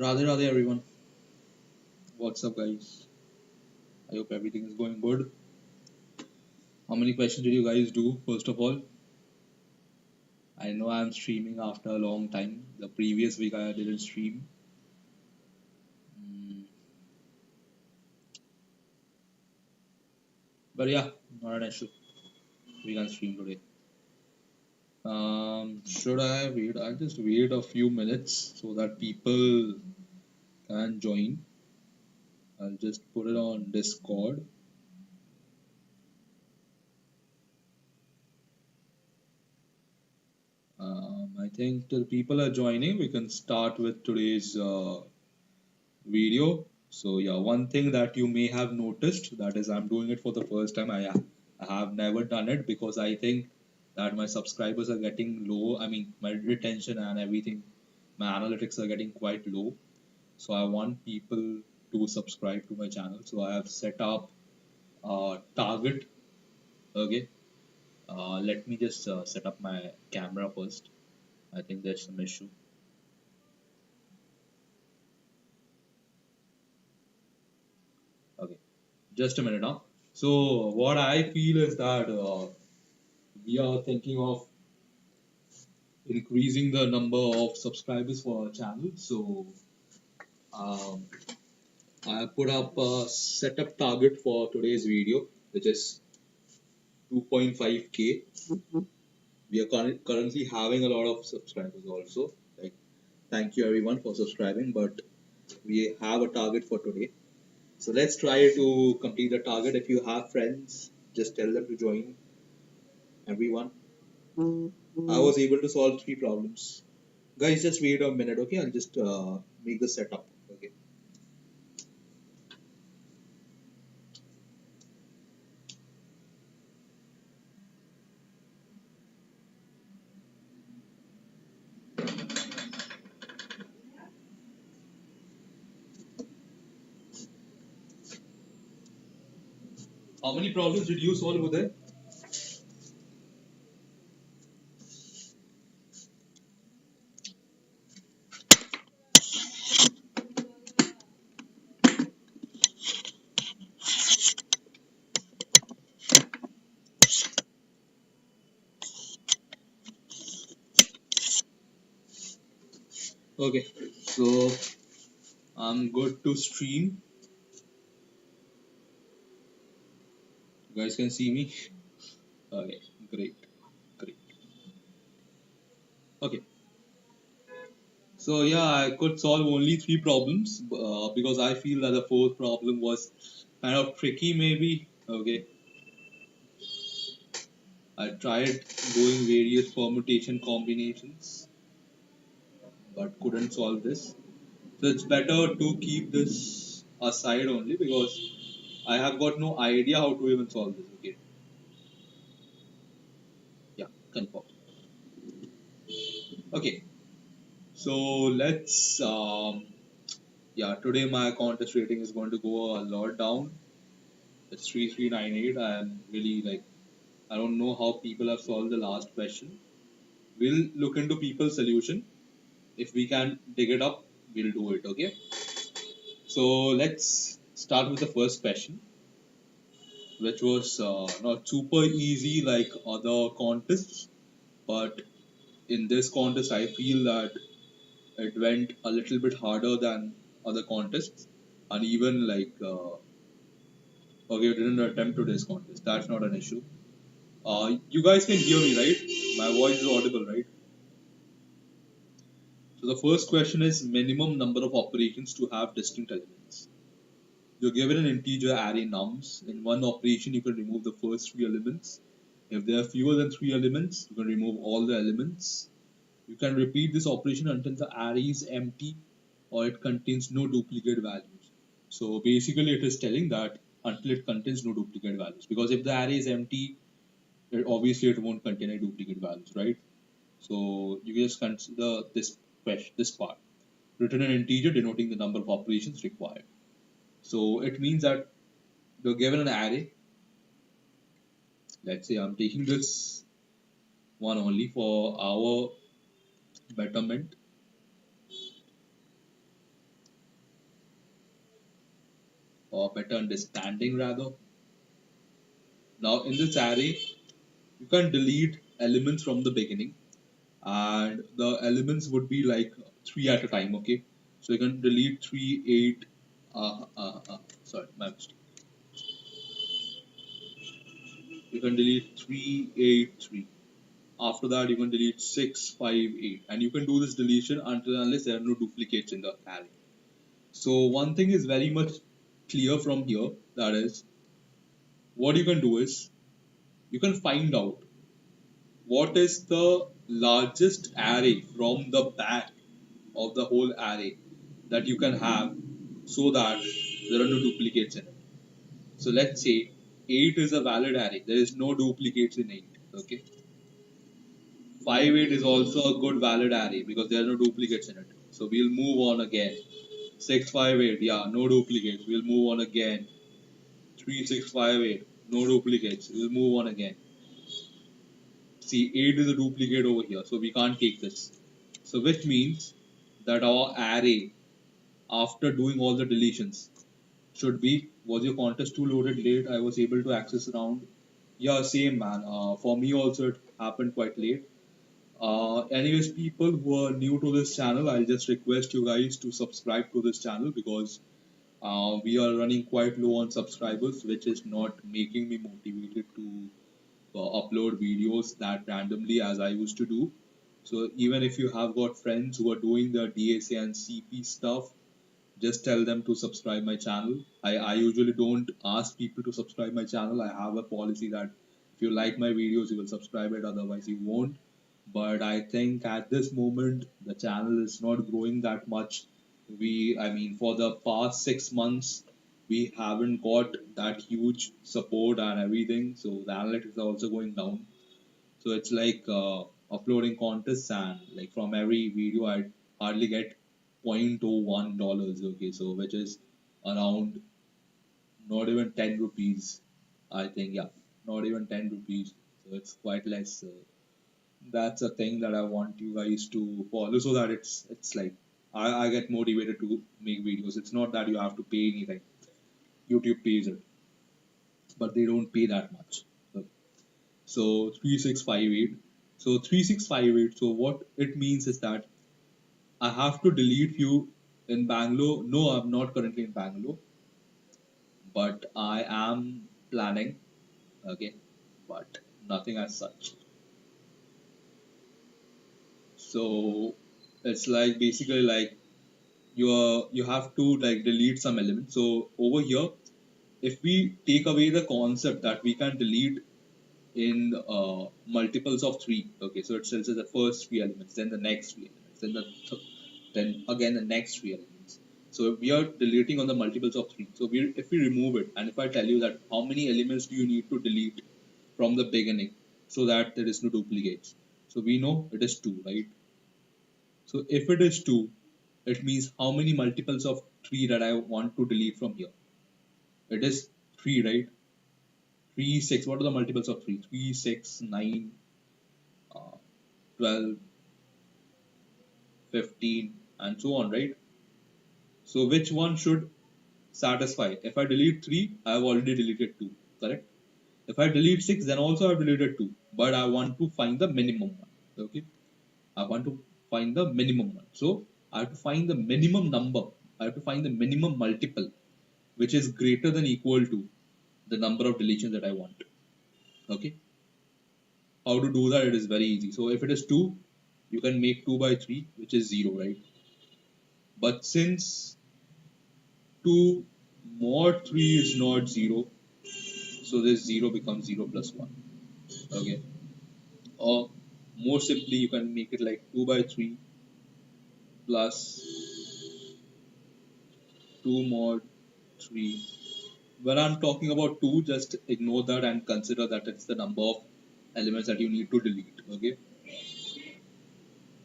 Radhe Radhe everyone. What's up guys? I hope everything is going good. How many questions did you guys do first of all? I know I'm streaming after a long time. The previous week I didn't stream. Mm, but yeah, not an issue. We can stream today. Should I wait? I'll just wait a few minutes so that people can join. I'll just put it on Discord. I think till people are joining, we can start with today's video. So yeah, one thing that you may have noticed, that is I'm doing it for the first time. I have never done it because I think that my subscribers are getting low. I mean my retention and everything, my analytics are getting quite low. So I want people to subscribe to my channel. So I have set up a target. Okay. Let me just set up my camera first. I think there's some issue. Okay. Just a minute now. So what I feel is that we are thinking of increasing the number of subscribers for our channel. So um, I put up a setup target for today's video, which is 2.5k. We are currently having a lot of subscribers also. Like, thank you everyone for subscribing, but we have a target for today. So let's try to complete the target. If you have friends, just tell them to join everyone. I was able to solve three problems. Guys, just wait a minute, okay? I'll just make the setup. Okay. How many problems did you solve over there? Okay, so I'm good to stream. You guys can see me. Okay, great, great. Okay, so yeah, I could solve only three problems because I feel that the fourth problem was kind of tricky, maybe. Okay, I tried doing various permutation combinations but couldn't solve this. So it's better to keep this aside only because I have got no idea how to even solve this. Okay, yeah, confirm. Okay, so let's yeah, today my contest rating is going to go a lot down. It's 3398. I'm really like, I don't know how people have solved the last question. We'll look into people's solution. If we can dig it up, we'll do it. Okay. So let's start with the first question, which was not super easy like other contests, but in this contest, I feel that it went a little bit harder than other contests, and even like okay, you didn't attempt today's contest. That's not an issue. You guys can hear me, right? My voice is audible, right? So the first question is minimum number of operations to have distinct elements. You're given an integer array nums. In one operation, you can remove the first three elements. If there are fewer than three elements, you can remove all the elements. You can repeat this operation until the array is empty or it contains no duplicate values. So basically, it is telling that until it contains no duplicate values. Because if the array is empty, obviously it won't contain any duplicate values, right? So you just consider this question, this part. Return an integer denoting the number of operations required. So it means that you're given an array. Let's say I'm taking this one only for our betterment. or better understanding rather. Now in this array, you can delete elements from the beginning, and the elements would be like three at a time. Okay, so you can delete three, eight. Sorry, my mistake. You can delete three, eight, three. After that, you can delete 6, 5, 8, and you can do this deletion until unless there are no duplicates in the array. So one thing is very much clear from here. That is, what you can do is you can find out what is the largest array from the back of the whole array that you can have, so that there are no duplicates in it. So let's say 8 is a valid array. There is no duplicates in 8. Okay. 5, 8 is also a good valid array because there are no duplicates in it. So we'll move on again. 6, 5, 8, yeah, no duplicates. We'll move on again. 3, 6, 5, 8, no duplicates. We'll move on again. See, 8 is a duplicate over here, so we can't take this. So which means that our array, after doing all the deletions, should be, was your contest too loaded late? I was able to access around. Yeah, same man. For me also it happened quite late. Anyways, people who are new to this channel, I'll just request you guys to subscribe to this channel because we are running quite low on subscribers, which is not making me motivated to upload videos that randomly as I used to do. So even if you have got friends who are doing the DSA and CP stuff, just tell them to subscribe my channel. I usually don't ask people to subscribe my channel. I have a policy that if you like my videos, you will subscribe it, otherwise you won't. But I think at this moment, the channel is not growing that much. I mean, for the past 6 months, we haven't got that huge support and everything. So the analytics are also going down. So it's like uploading contests, and like from every video I hardly get $0.01. Okay, so which is around not even 10 rupees. I think, yeah, not even 10 rupees. So it's quite less. So that's a thing that I want you guys to follow, so that it's like I get motivated to make videos. It's not that you have to pay anything. YouTube pays it, but they don't pay that much. So 3658. So 3658. So what it means is that I have to delete you in Bangalore. No, I'm not currently in Bangalore, but I am planning. Okay, but nothing as such. So it's like basically like you have to like delete some elements. So over here, if we take away the concept that we can delete in multiples of three. Okay, so it says the first three elements, then the next three elements, then again the next three elements. So we are deleting on the multiples of three. So if we remove it, and if I tell you that how many elements do you need to delete from the beginning so that there is no duplicates. So we know it is two, right? So if it is two, it means how many multiples of three that I want to delete from here. It is three, right? 3, 6. What are the multiples of 3? 3, 6, 9, uh, 12, 15, and so on, right? So which one should satisfy? If I delete 3, I have already deleted 2, correct? If I delete 6, then also I have deleted 2, but I want to find the minimum one, okay? I want to find the minimum one. So I have to find the minimum number. I have to find the minimum multiple, which is greater than equal to the number of deletions that I want, okay? How to do that? It is very easy. So if it is 2, you can make 2 by 3, which is 0, right? But since 2 mod 3 is not 0, so this 0 becomes 0 plus 1. Okay. Or more simply, you can make it like 2 by 3 plus 2 mod 3. When I'm talking about 2, just ignore that and consider that it's the number of elements that you need to delete. Okay.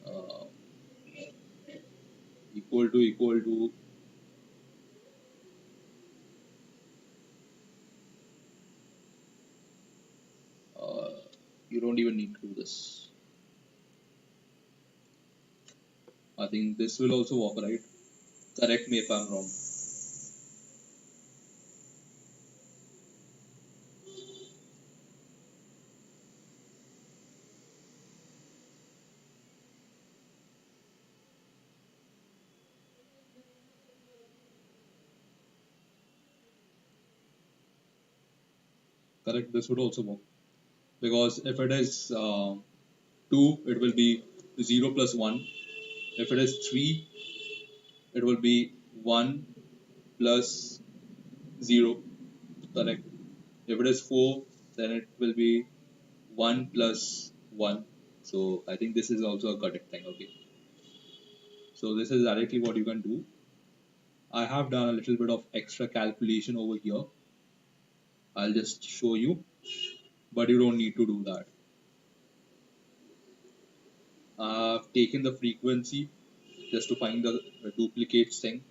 Uh, equal to uh, you don't even need to do this. I think this will also work, right? Correct me if I'm wrong. correct. This would also work because if it is 2, it will be 0 plus 1. If it is 3, it will be 1 plus 0, correct. If it is 4, then it will be 1 plus 1. So I think this is also a correct thing, okay. So this is directly what you can do. I have done a little bit of extra calculation over here. I'll just show you, but you don't need to do that. I've taken the frequency just to find the duplicates thing.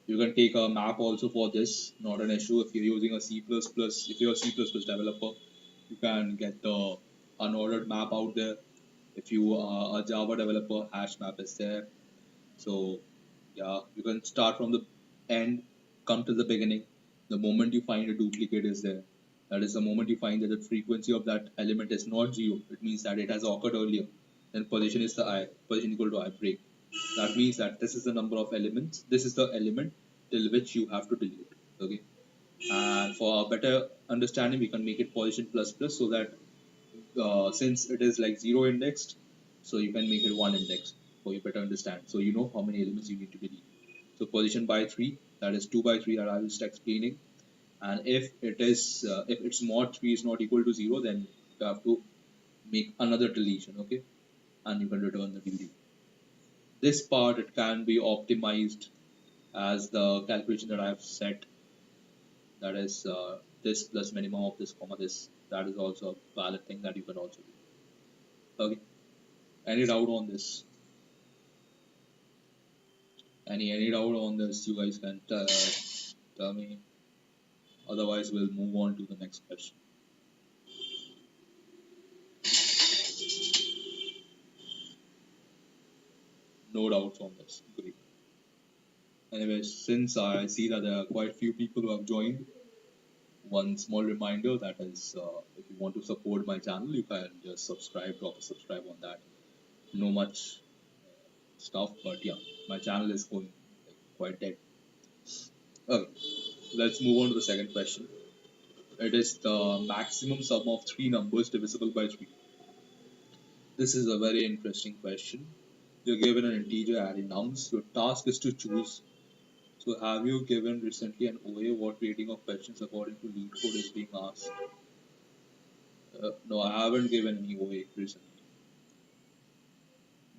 You can take a map also for this, not an issue. If you're using a C++, if you're a C++ developer, you can get the unordered map out there. If you are a Java developer, hash map is there. So yeah, you can start from the end, come to the beginning. The moment you find a duplicate is there. That is the moment you find that the frequency of that element is not 0. It means that it has occurred earlier. Then position is the I, position equal to I break. That means that this is the number of elements. This is the element till which you have to delete. Okay. And for a better understanding, we can make it position plus plus so that since it is like 0 indexed, so you can make it 1 indexed for you better understand. So you know how many elements you need to delete. So position by 3, that is 2 by 3 that I was just explaining. And if it is if its mod 3 is not equal to 0, then you have to make another deletion, okay, and you can return the DD. This part it can be optimized as the calculation that I have set, that is this plus minimum of this comma this, that is also a valid thing that you can also do. Okay, any doubt on this? Any doubt on this? You guys can tell me. Otherwise, we'll move on to the next question. No doubts on this. Great. Anyways, since I see that there are quite few people who have joined, one small reminder that is, if you want to support my channel, you can just subscribe, drop a subscribe on that. No much stuff, but yeah, my channel is going like, quite dead. Okay, let's move on to the second question. It is the maximum sum of three numbers divisible by 3. This is a very interesting question. You're given an integer array nums. Your task is to choose. So, have you given recently an OA? What rating of questions according to LeetCode is being asked? No, I haven't given any OA recently.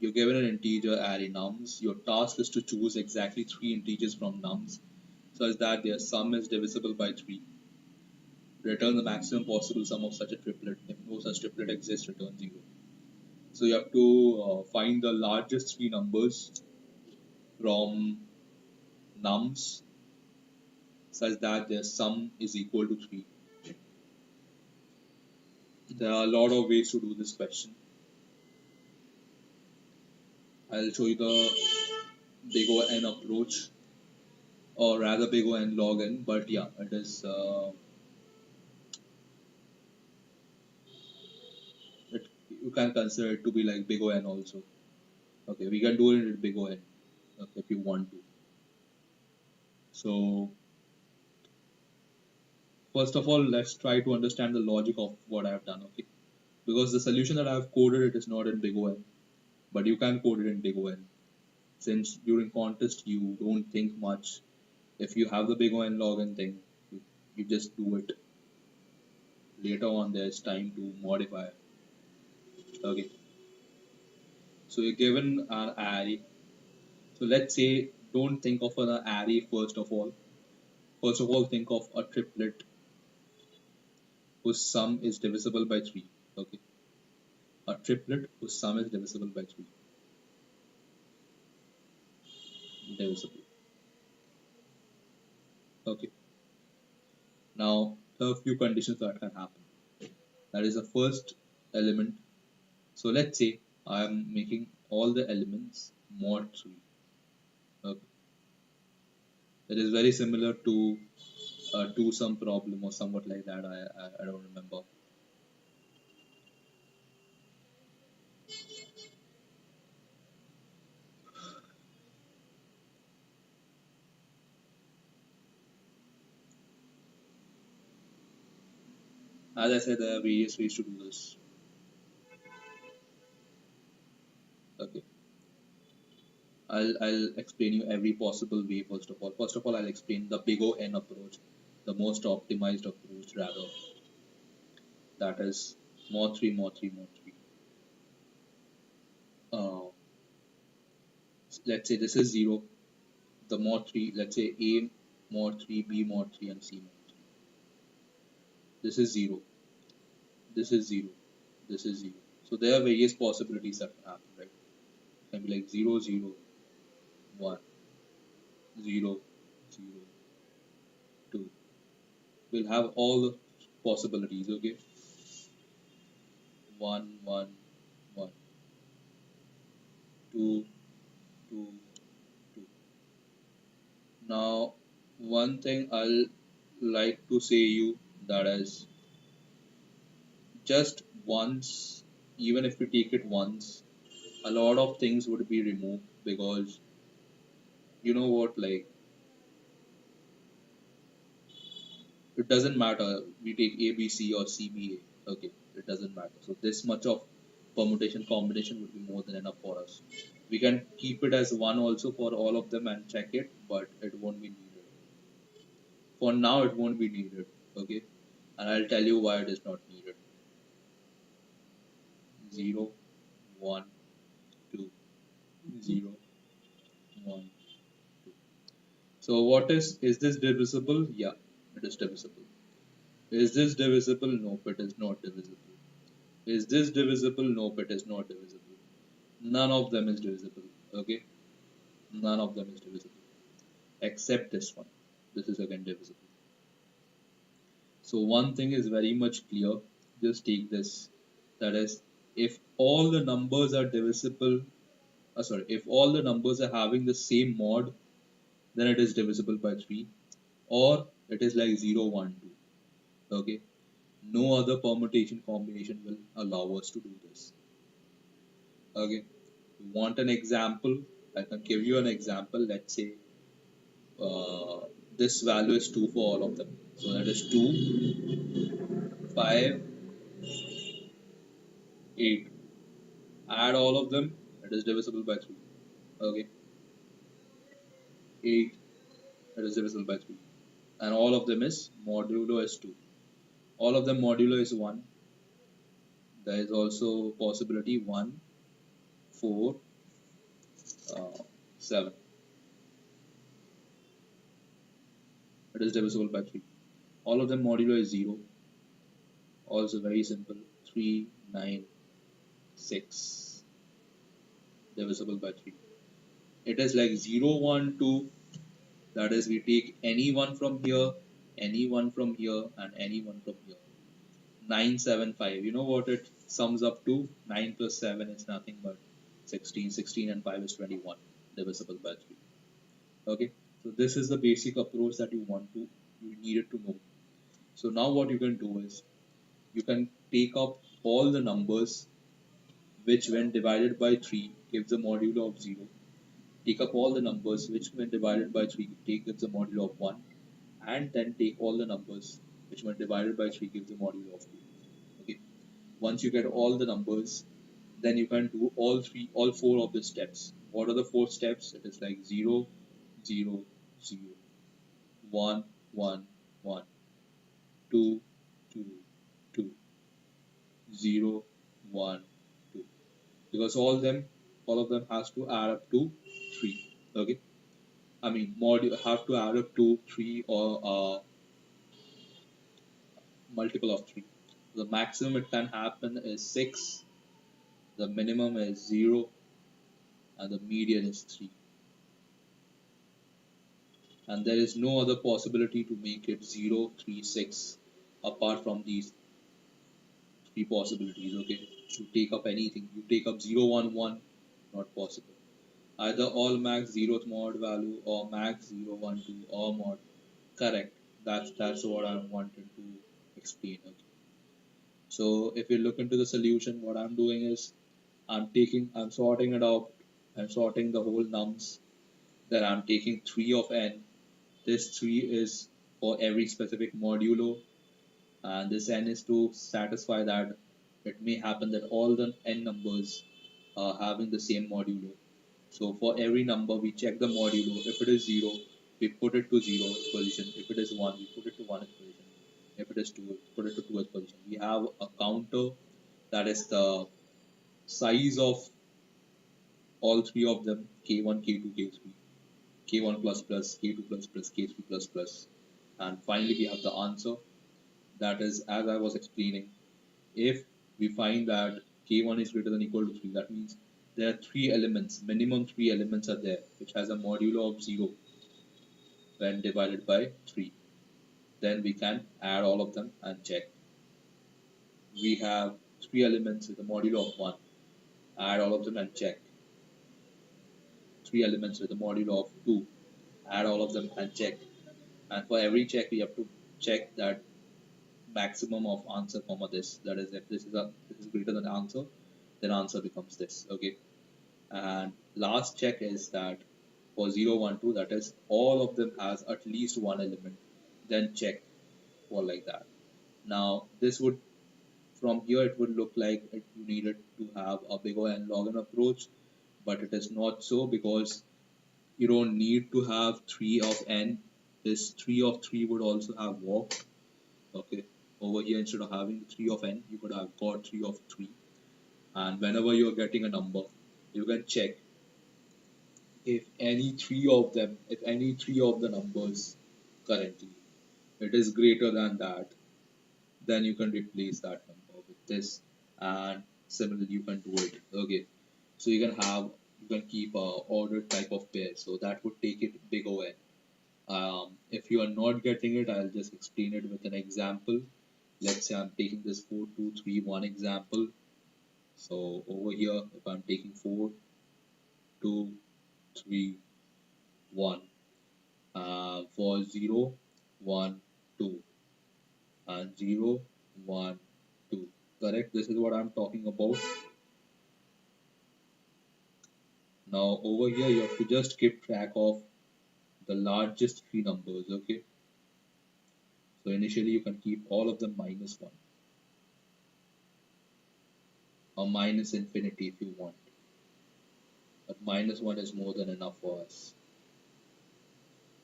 You're given an integer array nums. Your task is to choose exactly three integers from nums such that their sum is divisible by 3. Return the maximum possible sum of such a triplet. If no such triplet exists, return 0. So you have to find the largest three numbers from nums such that their sum is equal to 3. There are a lot of ways to do this question. I'll show you the big O n approach, or rather big O n log n, but yeah, it is you can consider it to be like big O n also. Okay, we can do it with big O n, okay, if you want to. So first of all, let's try to understand the logic of what I have done. Okay, because the solution that I have coded, it is not in big O n, but you can code it in big O n. Since during contest you don't think much, if you have the big O n log n thing, you just do it. Later on, there's time to modify. Okay, so you're given an array. So let's say don't think of an array first of all. First of all, think of a triplet whose sum is divisible by 3. Okay, a triplet whose sum is divisible by 3. Divisible. Okay, now there are a few conditions that can happen. That is the first element. So let's say I am making all the elements mod 3. Okay, it is very similar to a two sum problem or somewhat like that. I don't remember. As I said, there are various ways to do this. Okay, I'll explain you every possible way. First of all, I'll explain the big O N approach, the most optimized approach rather. That is mod 3, mod 3, mod 3. Uh, let's say this is 0. The mod 3, let's say A mod 3, B mod 3, and C mod 3. This is 0. This is 0. This is 0. So there are various possibilities that can happen, right? It can be like 0, 0, 1, 0, 0, 2. We'll have all the possibilities, okay? 1, 1, 1, 2, 2, 2. Now, one thing I'll like to say you, that is just once, even if we take it once, a lot of things would be removed because you know what, like it doesn't matter. We take A, B, C or C, B, A. Okay, it doesn't matter. So this much of permutation combination would be more than enough for us. We can keep it as one also for all of them and check it, but it won't be needed. For now, it won't be needed. Okay, and I'll tell you why it is not needed. 0, 1, 2, 0, 1, 2. So what is this divisible? Yeah, it is divisible. Is this divisible? Nope, it is not divisible. Is this divisible? Nope, it is not divisible. None of them is divisible. Okay, none of them is divisible except this one. This is again divisible. So one thing is very much clear. Just take this. That is, if all the numbers are divisible, sorry, if all the numbers are having the same mod, then it is divisible by 3, or it is like 0, 1, 2. Okay, no other permutation combination will allow us to do this. Okay, you want an example? I can give you an example. Let's say uh, this value is 2 for all of them. So that is 2, 5, 8. Add all of them, it is divisible by 3. Okay, 8, it is divisible by 3. And all of them is modulo is 2. All of them modulo is 1. There is also possibility 1, 4, 7. It is divisible by 3. All of them modulo is 0. Also very simple. 3, 9, 6. Divisible by 3. It is like 0, 1, 2. That is, we take any one from here, any one from here, and any one from here. 9, 7, 5. You know what it sums up to? 9 plus 7 is nothing but 16. 16 and 5 is 21. Divisible by 3. Okay. So this is the basic approach that you needed to know. So now what you can do is you can take up all the numbers which when divided by 3 gives a modulo of 0. Take up all the numbers which when divided by 3 gives a modulo of 1, and then take all the numbers which when divided by 3 gives a modulo of 2. Okay. Once you get all the numbers, then you can do all four of the steps. What are the four steps? It is like 0, 0, 0, 1, 1, 1, 2, 2, 2, 0, 1, 2. Because all of them has to add up to 3. Okay. I mean, have to add up to 3 or multiple of 3. The maximum it can happen is 6, the minimum is 0, and the median is 3. And there is no other possibility to make it 0, 3, 6 apart from these three possibilities. Okay, you take up anything, you take up 0, 1, 1, not possible. Either all max 0th mod value or max 0, 1, 2 or mod. Correct. That's what I wanted to explain. Okay. So if you look into the solution, what I'm doing is I'm sorting it out. I'm sorting the whole nums. Then I'm taking 3 of n. This 3 is for every specific modulo. and this n is to satisfy that it may happen that all the n numbers are having the same modulo. So for every number, we check the modulo. If it is 0, we put it to 0 position. If it is 1, we put it to 1 position. If it is 2, we put it to 2 position. We have a counter that is the size of all three of them, K1, K2, K3, K1 plus plus, K2 plus plus, K3 plus plus. And finally, we have the answer. That is, as I was explaining, if we find that K1 is greater than equal to 3, that means there are three elements, minimum three elements are there, which has a modulo of 0 when divided by 3. Then we can add all of them and check. We have three elements with a modulo of 1, add all of them and check. Three elements with a modulo of 2, add all of them and check. And for every check, we have to check that maximum of answer comma this. That is, if this is greater than answer, then answer becomes this. Okay. And last check is that for 0, 1, 2, that is all of them has at least one element. Then check for like that. Now this would, from here it would look like you needed to have a bigger and log n approach, but it is not so because you don't need to have 3 of n. This 3 of 3 would also have walk. Okay, over here instead of having 3 of n, you could have got 3 of 3. And whenever you're getting a number, you can check if any three of the numbers currently it is greater than that, then you can replace that number with this, and similarly you can do it. Okay, so you can keep a ordered type of pair, so that would take it big O n. If you are not getting it, I'll just explain it with an example. Let's say I'm taking this 4 2 3 1 example. So over here, if I'm taking 4 2 3 1, for 0 1 2 and 0 1 2, correct? This is what I'm talking about. Now over here, you have to just keep track of the largest three numbers. Okay, so initially you can keep all of them minus 1 or minus infinity if you want, but minus 1 is more than enough for us.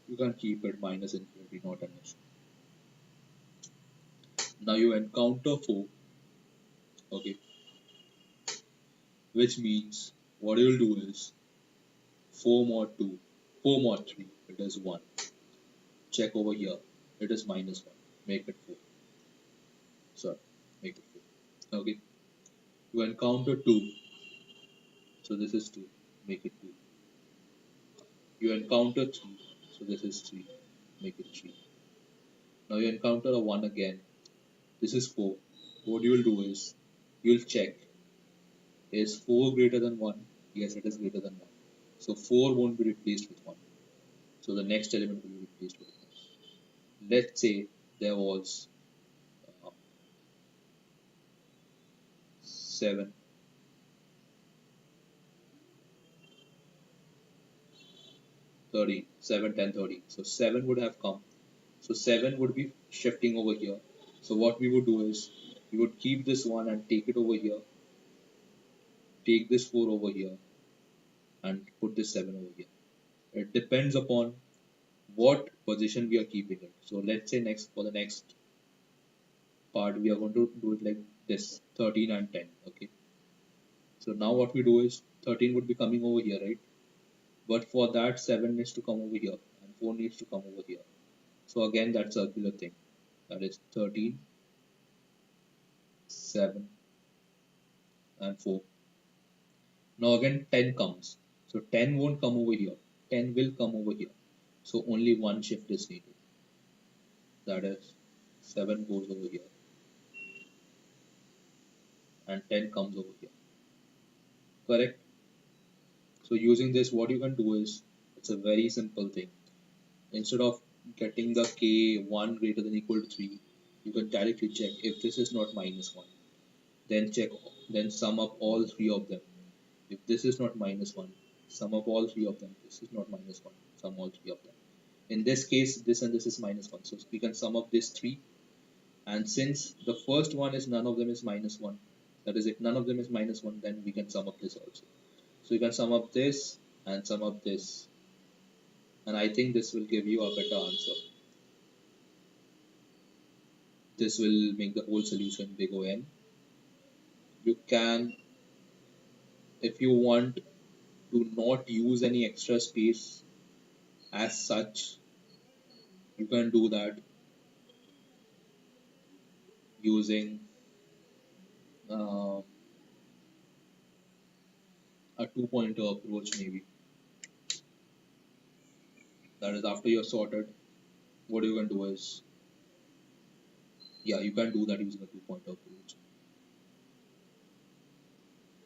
You can keep it minus infinity, not an issue. Now you encounter 4, okay, which means what you'll do is 4 mod 2, 4 mod 3, it is 1. Check over here, it is minus 1, make it 4. Sorry, make it 4. Okay, you encounter 2, so this is 2, make it 2. You encounter 3, so this is 3, make it 3. Now you encounter a 1 again, this is 4. What you will do is, you'll check, is 4 greater than 1? Yes, it is greater than 1. So 4 won't be replaced with 1. So the next element will be replaced with 1. Let's say there was 7, 30, 7, 10, 30. So 7 would have come. So 7 would be shifting over here. So what we would do is, we would keep this 1 and take it over here, take this 4 over here, and put this 7 over here. It depends upon what position we are keeping it. So let's say for the next part, we are going to do it like this, 13 and 10. Okay. So now what we do is, 13 would be coming over here, right? But for that, 7 needs to come over here and 4 needs to come over here. So again, that circular thing, that is 13, 7 and 4. Now again 10 comes. So 10 won't come over here. 10 will come over here. So only one shift is needed. That is 7 goes over here and 10 comes over here. Correct? So using this, what you can do is, it's a very simple thing. Instead of getting the k1 greater than equal to 3, you can directly check if this is not minus 1. Then sum up all three of them. If this is not minus 1, sum up all three of them. This is not minus 1, sum all three of them. In this case, this and this is minus 1. So we can sum up this 3 And since the first one is none of them is minus 1, that is, if none of them is minus 1, then we can sum up this also. So you can sum up this and sum up this, and I think this will give you a better answer. This will make the whole solution big O n. You can, if you want to not use any extra space as such, you can do that using uh, a two pointer approach, maybe. That is, after you're sorted, what you can do is, yeah, you can do that using a two pointer approach,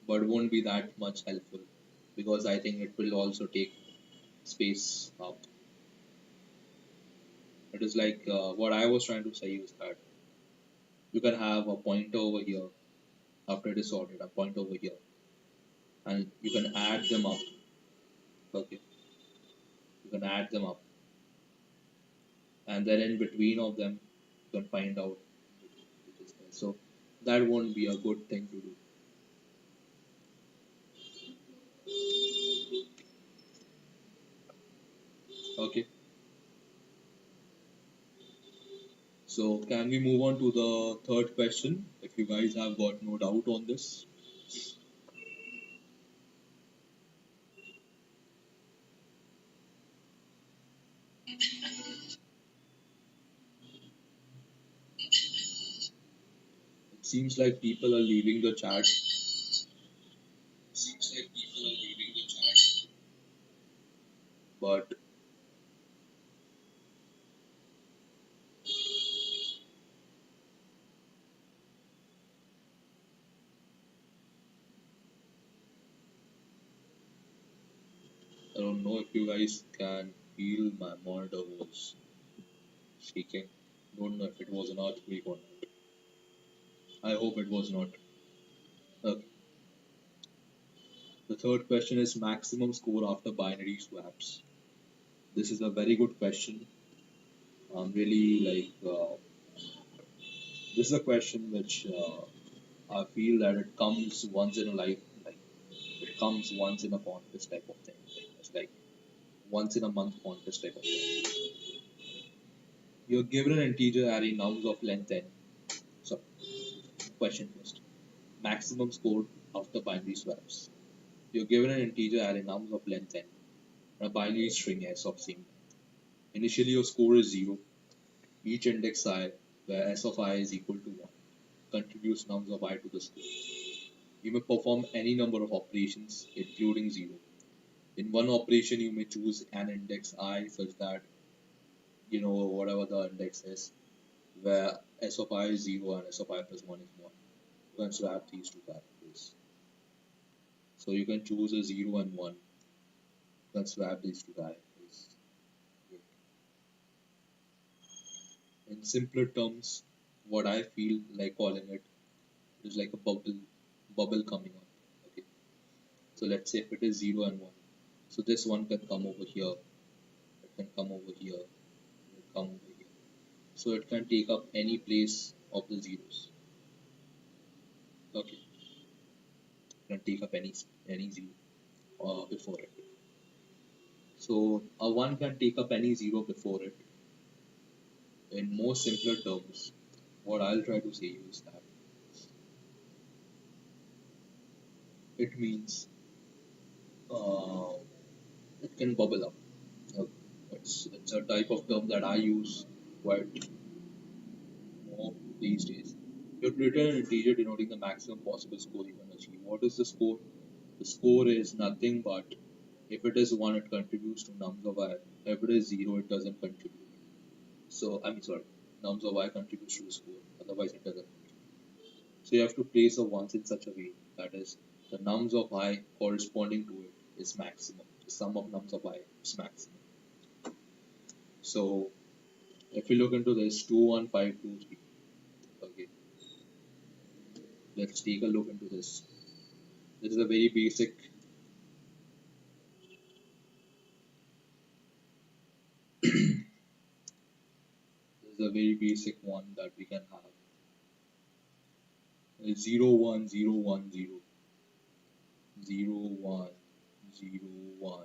but it won't be that much helpful because I think it will also take space up. It is like what I was trying to say is that you can have a pointer over here after it is sorted, a pointer over here, and you can add them up. Okay, you can add them up, and then in between of them, you can find out which is there. So that won't be a good thing to do. Okay, so can we move on to the third question? If you guys have got no doubt on this, it seems like people are leaving the chat. Seems like people are leaving the chat, but I don't know if you guys can feel my monitor was shaking. Don't know if it was an earthquake or not. I hope it was not. Okay. The third question is maximum score after binary swaps. This is a very good question. Really like this is a question which I feel that it comes once in a life, like it comes once in a contest type of thing. It's like once in a month contest type of thing. You're given an integer array nums of length n. So question first. Maximum score after binary swaps. You're given an integer array nums of length n and a binary string s of same. Initially your score is 0. Each index I, where s of I is equal to 1, contributes nums of I to the score. You may perform any number of operations, including 0. In one operation, you may choose an index I such that, whatever the index is, where s of I is 0 and s of I plus 1 is 1. You can swap these two characters. So you can choose a 0 and 1. You can swap these two characters. In simpler terms, what I feel like calling it is like a bubble coming up. Okay. So let's say if it is 0 and 1. So this one can come over here, it can come over here, it can come over here. So it can take up any place of the zeros. Okay. It can take up any zero before it. So a 1 can take up any zero before it. In more simpler terms, what I'll try to say is that it means uh, it can bubble up. Uh, it's a type of term that I use quite more these days. You have written an integer denoting the maximum possible score you can achieve. What is the score? The score is nothing but if it is 1, it contributes to nums of I. If it is 0, it doesn't contribute. So, I mean, sorry, nums of I contributes to the score, otherwise, it doesn't contribute. So, you have to place a ones in such a way that is, the nums of I corresponding to it is maximum. The sum of nums of I is maximum. So, if we look into this 2, 1, 5, 2, 3, okay, let's take a look into this. This is a very basic. This is a very basic one that we can have. It's 0 1 0 1 0 0 1 0 1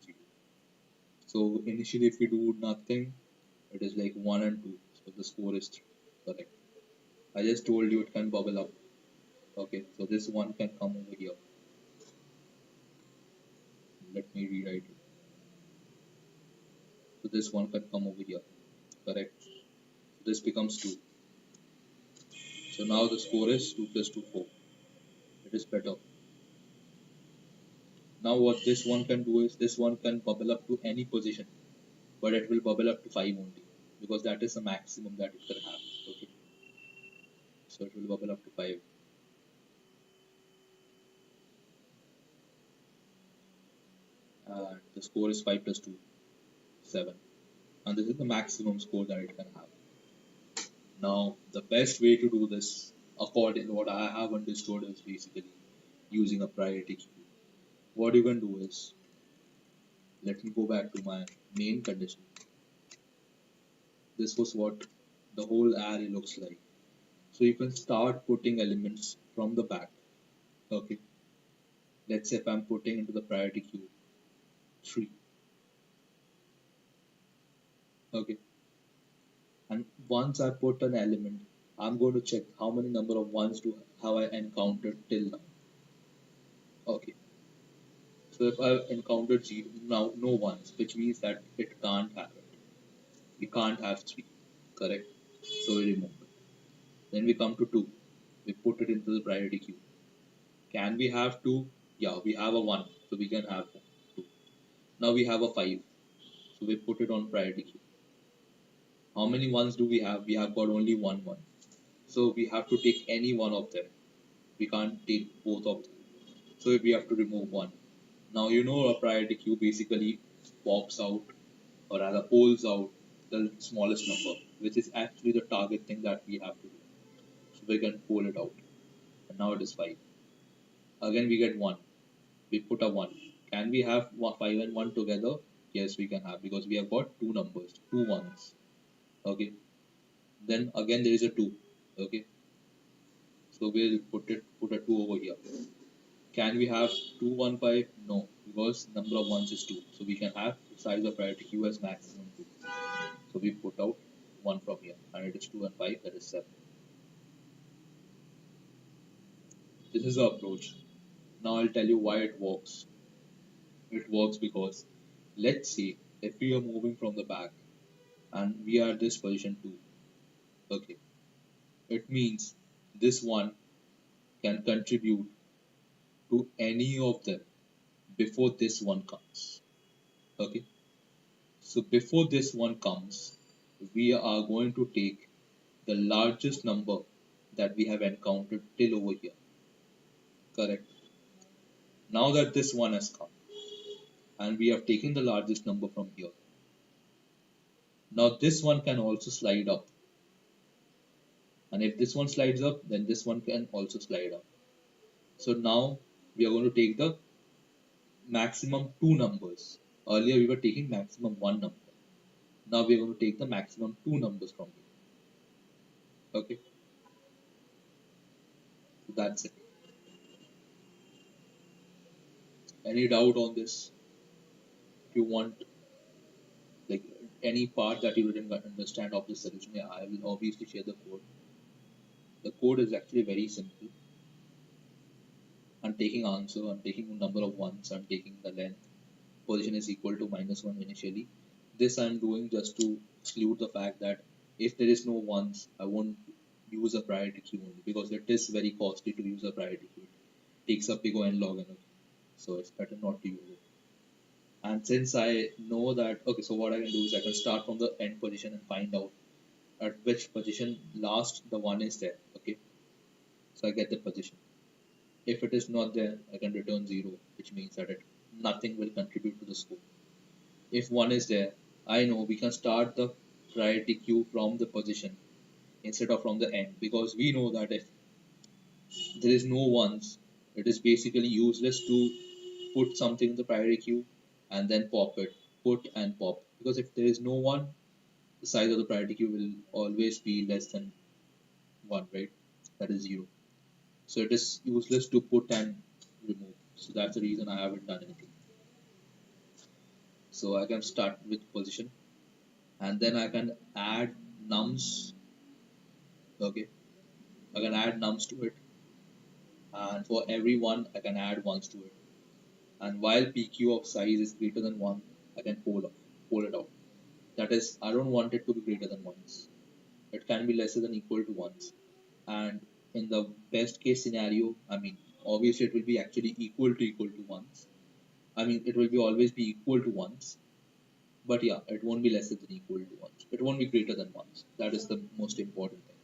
0. So initially, if we do nothing, it is like 1 and 2. So the score is 3. Correct. I just told you it can bubble up. Okay, so this one can come over here. Let me rewrite it. So this one can come over here. Correct. So this becomes 2. So now the score is 2 plus 2, 4. It is better. Now what this one can do is this one can bubble up to any position, but it will bubble up to 5 only because that is the maximum that it can have. Okay, so it will bubble up to 5, and the score is 5 plus 2, 7, and this is the maximum score that it can have. Now the best way to do this, according to what I have understood, is basically using a priority queue. What you can do is, let me go back to my main condition. This was what the whole array looks like. So you can start putting elements from the back. Okay, let's say if I'm putting into the priority queue 3. Okay, and once I put an element, I'm going to check how many number of ones do have I encountered till now. Okay, so if I've encountered zero, now no ones, which means that it can't have it. We can't have 3, correct? So we remove it. Then we come to 2. We put it into the priority queue. Can we have 2? Yeah, we have a 1, so we can have 2. Now we have a 5, so we put it on priority queue. How many ones do we have? We have got only one. So we have to take any one of them. We can't take both of them. So we have to remove one. Now you know a priority queue basically pops out or rather pulls out the smallest number, which is actually the target thing that we have to do. So we can pull it out. And now it is 5. Again we get 1. We put a 1. Can we have 5 and 1 together? Yes, we can have because we have got two numbers, two ones. Okay. Then again there is a 2. Okay. So we'll put a 2 over here. Can we have 215? No, because number of ones is 2. So we can have the size of priority queue as maximum 2. So we put out 1 from here and it is 2 and 5, that is 7. This is the approach. Now I'll tell you why it works. It works because let's say if we are moving from the back and we are at this position 2, okay, it means this one can contribute to any of them before this one comes. Okay, so before this one comes, we are going to take the largest number that we have encountered till over here. Correct. Now that this one has come and we have taken the largest number from here, now this one can also slide up. And if this one slides up, then this one can also slide up. So now we are going to take the maximum two numbers. Earlier we were taking maximum one number. Now we are going to take the maximum two numbers from here. Okay, so that's it. Any doubt on this? If you want like any part that you didn't understand of this solution, yeah, I will obviously share the code. The code is actually very simple. I'm taking answer, I'm taking number of ones, I'm taking the length. Position is equal to -1 initially. This I'm doing just to exclude the fact that if there is no ones, I won't use a priority queue only because it is very costly to use a priority queue. It takes up big O and log energy. So it's better not to use it. And since I know that, okay, so what I can do is I can start from the end position and find out at which position last the one is there. Okay, so I get the position. If it is not there, I can return 0, which means that nothing will contribute to the score. If one is there, I know we can start the priority queue from the position instead of from the end because we know that if there is no ones, it is basically useless to put something in the priority queue and then pop it, put and pop. Because if there is no one, the size of the priority queue will always be less than 1, right? That is 0. So it is useless to put and remove. So that's the reason I haven't done anything. So I can start with position, and then I can add nums. Okay, I can add nums to it, and for every one I can add ones to it. And while PQ of size is greater than 1, I can pull it out. That is, I don't want it to be greater than ones. It can be lesser than equal to ones. And in the best case scenario, I mean, obviously it will be actually equal to ones. I mean, it will be always be equal to ones. But yeah, it won't be lesser than equal to ones. It won't be greater than ones. That is the most important thing.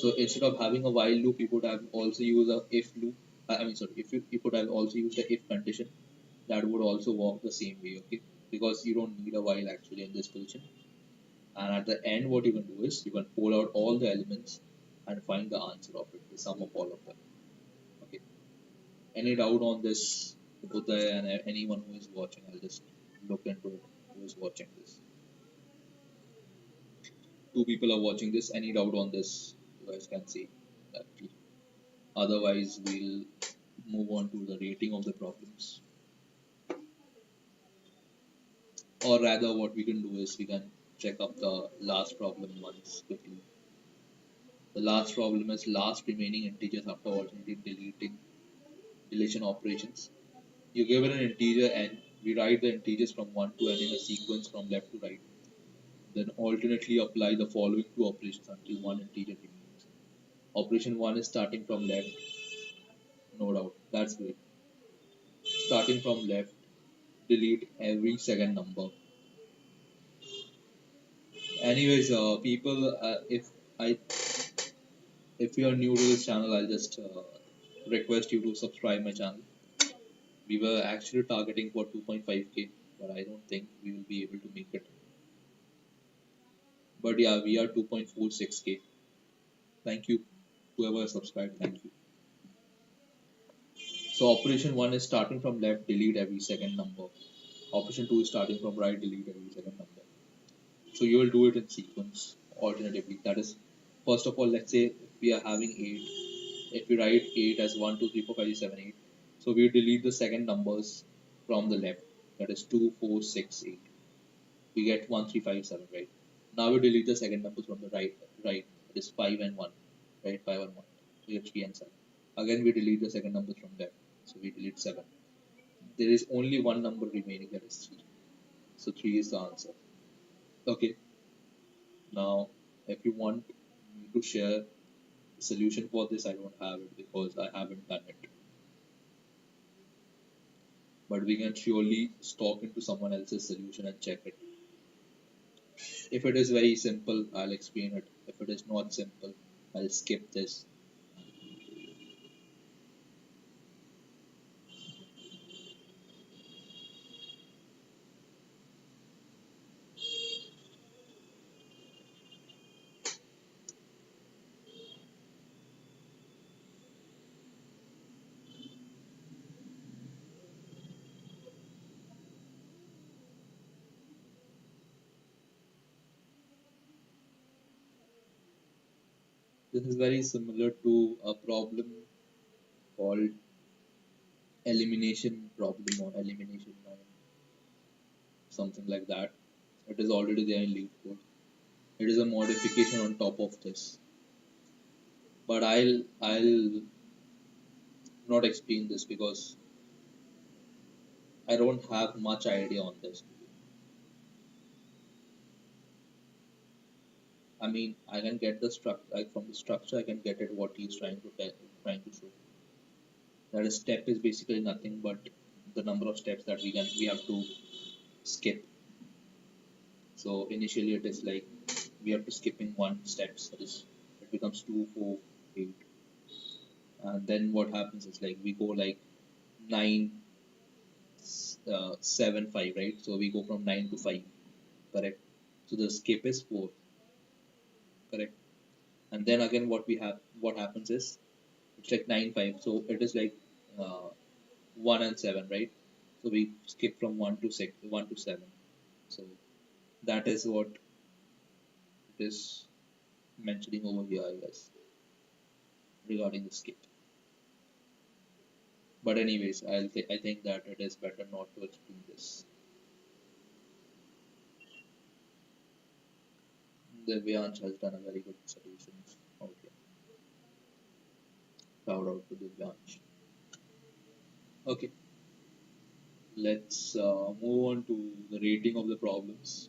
So instead of having a while loop, you could have also used a if loop. I mean, sorry, if you could have also used a if condition. That would also work the same way, okay? Because you don't need a while actually in this position. And at the end, what you can do is you can pull out all the elements and find the answer of it, the sum of all of them. Okay. Any doubt on this, Uday and anyone who is watching? I'll just look into it. Who is watching this? Two people are watching this. Any doubt on this? You guys can see that. Otherwise, we'll move on to the rating of the problems. Or rather, what we can do is we can check up the last problem once quickly. The last problem is last remaining integers after alternating deletion operations. You give it an integer n, we write the integers from 1 to n in a sequence from left to right. Then alternately apply the following two operations until one integer remains. Operation 1 is starting from left, no doubt, that's great. Starting from left, delete every second number. Anyways, people, I if you are new to this channel, I'll just request you to subscribe my channel. We were actually targeting for 2.5k, but I don't think we will be able to make it. But yeah, we are 2.46k. Thank you, whoever subscribed. Thank you. So operation one is starting from left, delete every second number. Operation two is starting from right, delete every second number. So you will do it in sequence alternatively. That is, first of all, let's say if we are having 8. If we write 8 as 1, 2, 3, 4, 5, 6, 7, 8. So we delete the second numbers from the left. That is 2, 4, 6, 8. We get 1, 3, 5, 7, right? Now we delete the second numbers from the right. It is 5 and 1, right? 5 and 1. We get 3 and 7. Again, we delete the second numbers from left. So we delete 7. There is only one number remaining, that is 3. So 3 is the answer. Okay. Now, if you want me to share the solution for this, I don't have it because I haven't done it. But we can surely stalk into someone else's solution and check it. If it is very simple, I'll explain it. If it is not simple, I'll skip this. This is very similar to a problem called elimination problem or elimination norm, something like that. It is already there in LeetCode. It is a modification on top of this. But I'll not explain this because I don't have much idea on this. I mean, I can get the structure, like from the structure, I can get it what he's trying to show. That is, step is basically nothing but the number of steps that we have to skip. So initially it is like we have to skipping one steps. That is, it becomes 2, 4, 8, and then what happens is like we go like 9, 7, 5, right? So we go from 9 to 5, correct? So the skip is 4, correct? And then again, what happens is it's like 9, 5. So it is like uh, 1 and 7, right? So we skip from 1 to 6, 1 to 7. So That is what it is mentioning over here, I guess, regarding the skip. But anyways, I think that it is better not to explain this. The Divyansh has done a very good solution. Okay, shout out to Divyansh. Okay, let's move on to the rating of the problems.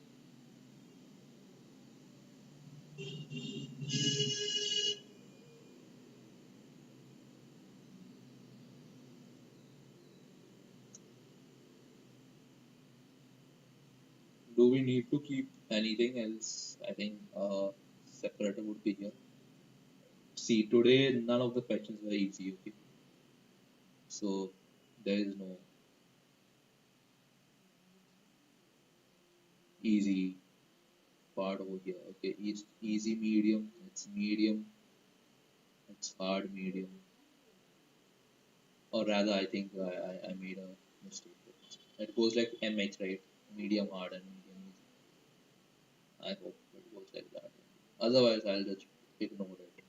Do we need to keep anything else? I think separator would be here. See, today none of the questions were easy. Okay, so there is no easy part over here. Okay, easy medium. It's medium. It's hard medium. Or rather, I think I made a mistake. It goes like MH, right? Medium hard and medium easy. I hope it goes like that. Otherwise, I'll just ignore it.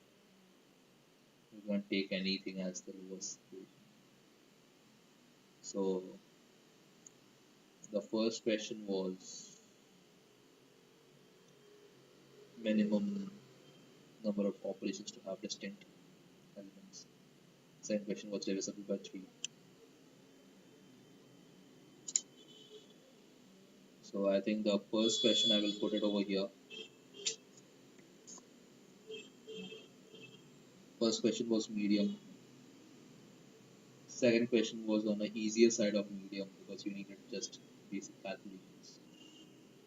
You can't take anything as the lowest situation. So the first question was minimum number of operations to have distinct elements. Second question was divisible by 3. So I think the first question I will put it over here. First question was medium. Second question was on the easier side of medium because you needed just basic calculations.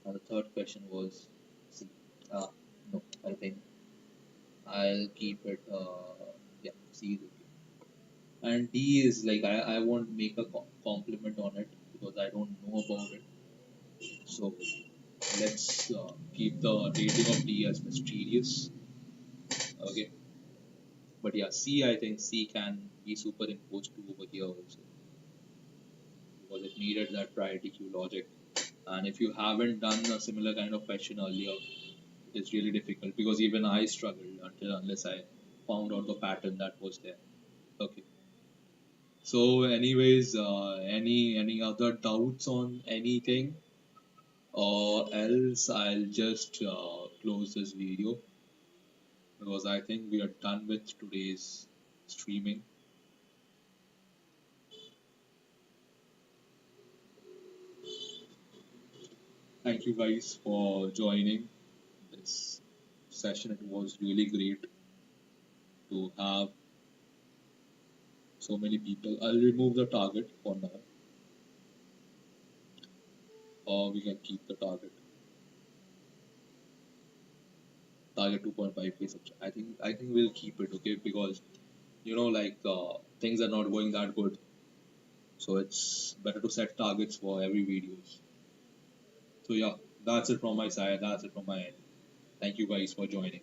And the third question was C. Ah, no, I think I'll keep it. Yeah, C is okay. And D is like I won't make a compliment on it because I don't know about it. So let's keep the rating of D as mysterious. Okay, but yeah, C, I think C can be superimposed to over here also because it needed that priority queue logic. And if you haven't done a similar kind of question earlier, it's really difficult because even I struggled until unless I found out the pattern that was there. Okay. So, anyways, any other doubts on anything, or else I'll just close this video because I think we are done with today's streaming. Thank you guys for joining this session. It was really great to have so many people. I'll remove the target for now, or we can keep the target 2.5k subscribe. I think we'll keep it, okay, because like things are not going that good, so it's better to set targets for every videos. So yeah, that's it from my side. That's it from my end. Thank you guys for joining.